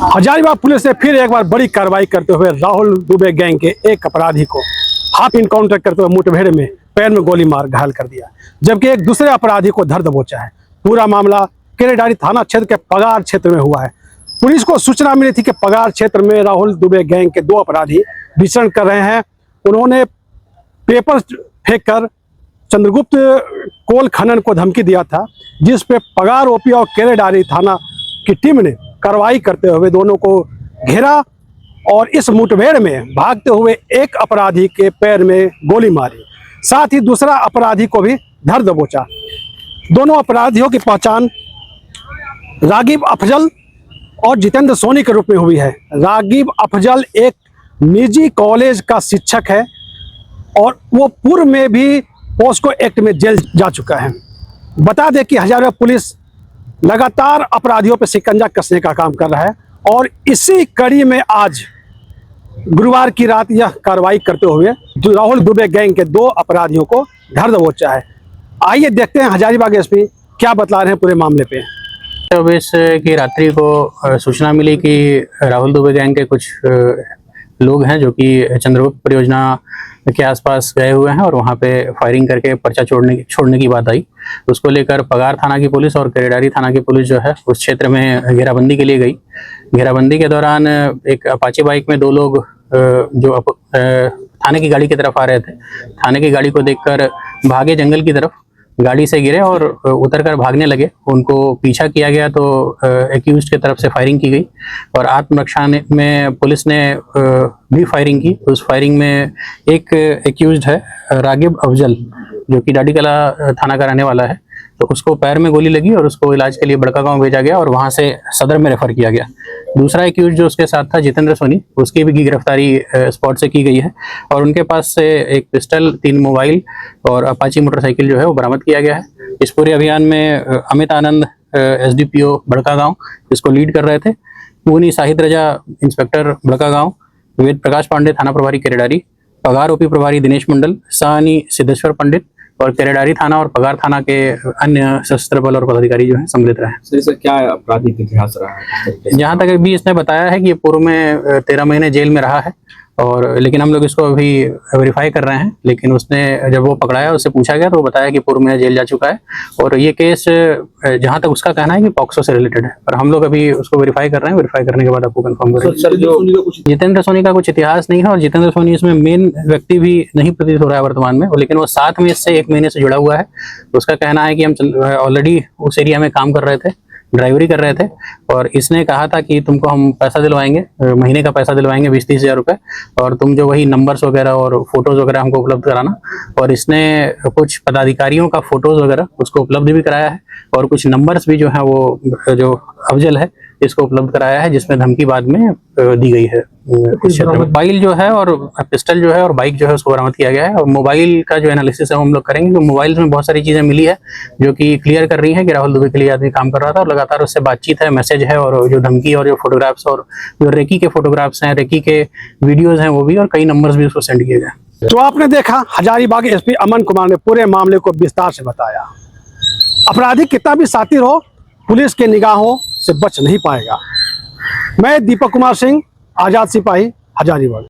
Hazaribagh police ने फिर एक बार बड़ी कार्रवाई करते हुए राहुल दुबे गैंग के एक अपराधी को हाफ इनकाउंटर करते हुए मुठभेड़ में पैर में गोली मार घायल कर दिया, जबकि एक दूसरे अपराधी को धर दबोचा है। पूरा मामला केरेडारी थाना क्षेत्र के पगार क्षेत्र में हुआ है। पुलिस को सूचना मिली थी कि पगार क्षेत्र में राहुल दुबे गैंग के 2 अपराधी विचरण कर रहे हैं। उन्होंने पेपर फेंककर चंद्रगुप्त कोल खनन को धमकी दिया था, जिस पे पगार ओपी और केरेडारी थाना की टीम ने कार्रवाई करते हुए दोनों को घेरा और इस मुठभेड़ में भागते हुए एक अपराधी के पैर में गोली मारी, साथ ही दूसरा अपराधी को भी धर दबोचा। दोनों अपराधियों की पहचान रागिब अफजल और जितेंद्र सोनी के रूप में हुई है। रागिब अफजल एक निजी कॉलेज का शिक्षक है और वो पूर्व में भी पॉस्को एक्ट में जेल जा चुका है। बता दें कि हजारीबाग पुलिस लगातार अपराधियों पर शिकंजा कसने का काम कर रहा है और इसी कड़ी में आज गुरुवार की रात यह कार्रवाई करते हुए राहुल दुबे गैंग के 2 अपराधियों को धर दबोचा है। आइए देखते हैं हजारीबाग एसपी क्या बता रहे हैं पूरे मामले पे। 24 की रात्रि को सूचना मिली कि राहुल दुबे गैंग के कुछ लोग हैं जो कि चंद्रगुप्त परियोजना के आसपास गए हुए हैं और वहां पे फायरिंग करके पर्चा छोड़ने की बात आई। उसको लेकर पगार थाना की पुलिस और केरेडारी थाना की पुलिस जो है उस क्षेत्र में घेराबंदी के लिए गई। घेराबंदी के दौरान एक अपाची बाइक में 2 लोग जो थाने की गाड़ी की तरफ आ रहे थे, थाने की गाड़ी को देखकर भागे जंगल की तरफ, गाड़ी से गिरे और उतरकर भागने लगे। उनको पीछा किया गया तो एक्यूज्ड की तरफ से फायरिंग की गई और आत्मरक्षा में पुलिस ने भी फायरिंग की। उस फायरिंग में एक एक्यूज्ड है रागिब अफजल, जो कि डाडीकला थाना का रहने वाला है, तो उसको पैर में गोली लगी और उसको इलाज के लिए बड़कागांव भेजा गया और वहां से सदर में रेफर किया गया। दूसरा एक्यूज जो उसके साथ था जितेंद्र सोनी, उसकी भी गिरफ्तारी स्पॉट से की गई है और उनके पास से एक पिस्टल, 3 मोबाइल और अपाची मोटरसाइकिल जो है वो बरामद किया गया है। इस पूरे अभियान में अमित आनंद SDPO बड़कागांव इसको लीड कर रहे थे, पूनी साहिद रजा इंस्पेक्टर बड़कागांव, वेद प्रकाश पांडे थाना प्रभारी केरेडारी, पगार OP प्रभारी दिनेश मंडल, साहनी सिद्धेश्वर पंडित और केरेडारी थाना और पगार थाना के अन्य सशस्त्र बल और पदाधिकारी जो हैं सम्मिलित रहे। सर क्या आपराधिक इतिहास रहा है? जहाँ तक अभी इसने बताया है कि ये पूर्व में 13 महीने जेल में रहा है और लेकिन हम लोग इसको अभी वेरीफाई कर रहे हैं। लेकिन उसने जब वो पकड़ाया, उससे पूछा गया तो वो बताया कि पूर्व में जेल जा चुका है और ये केस जहाँ तक उसका कहना है कि पॉक्सो से रिलेटेड है, पर हम लोग अभी उसको वेरीफाई कर रहे हैं। वेरीफाई करने के बाद आपको कंफर्म करेंगे। सर जो जितेंद्र सोनी का कुछ इतिहास नहीं है और जितेंद्र सोनी इसमें मेन व्यक्ति भी नहीं प्रतीत हो रहा है वर्तमान में, लेकिन वो साथ में इससे 1 महीने से जुड़ा हुआ है। उसका कहना है कि हम ऑलरेडी उस एरिया में काम कर रहे थे, ड्राइवरी कर रहे थे और इसने कहा था कि तुमको हम पैसा दिलवाएंगे, महीने का पैसा दिलवाएंगे 20-30 हज़ार रुपये, और तुम जो वही नंबर्स वगैरह और फोटोज़ वगैरह हमको उपलब्ध कराना। और इसने कुछ पदाधिकारियों का फोटोज़ वगैरह उसको उपलब्ध भी कराया है और कुछ नंबर्स भी जो है वो जो अफजल है इसको उपलब्ध कराया है, जिसमें धमकी बाद में दी गई है। इस क्षेत्र में मोबाइल जो है और पिस्टल जो है और बाइक जो है उसको बरामद किया गया है और मोबाइल का जो एनालिसिस है हम लोग करेंगे, तो मोबाइल में बहुत सारी चीज़ें मिली है जो कि क्लियर कर रही है कि राहुल दुबे के लिए आदमी काम कर रहा था और लगातार उससे बातचीत है, मैसेज है और जो धमकी और जो फोटोग्राफ्स और जो रेकी के फोटोग्राफ्स हैं, रेकी के वीडियोज़ हैं वो भी, और कई नंबर्स भी उसको सेंड किए गए। तो आपने देखा हजारीबाग SP अमन कुमार ने पूरे मामले को विस्तार से बताया। अपराधी कितना भी शातिर हो, पुलिस के निगाहों से बच नहीं पाएगा। मैं दीपक कुमार सिंह, आजाद सिपाही, हजारीबाग।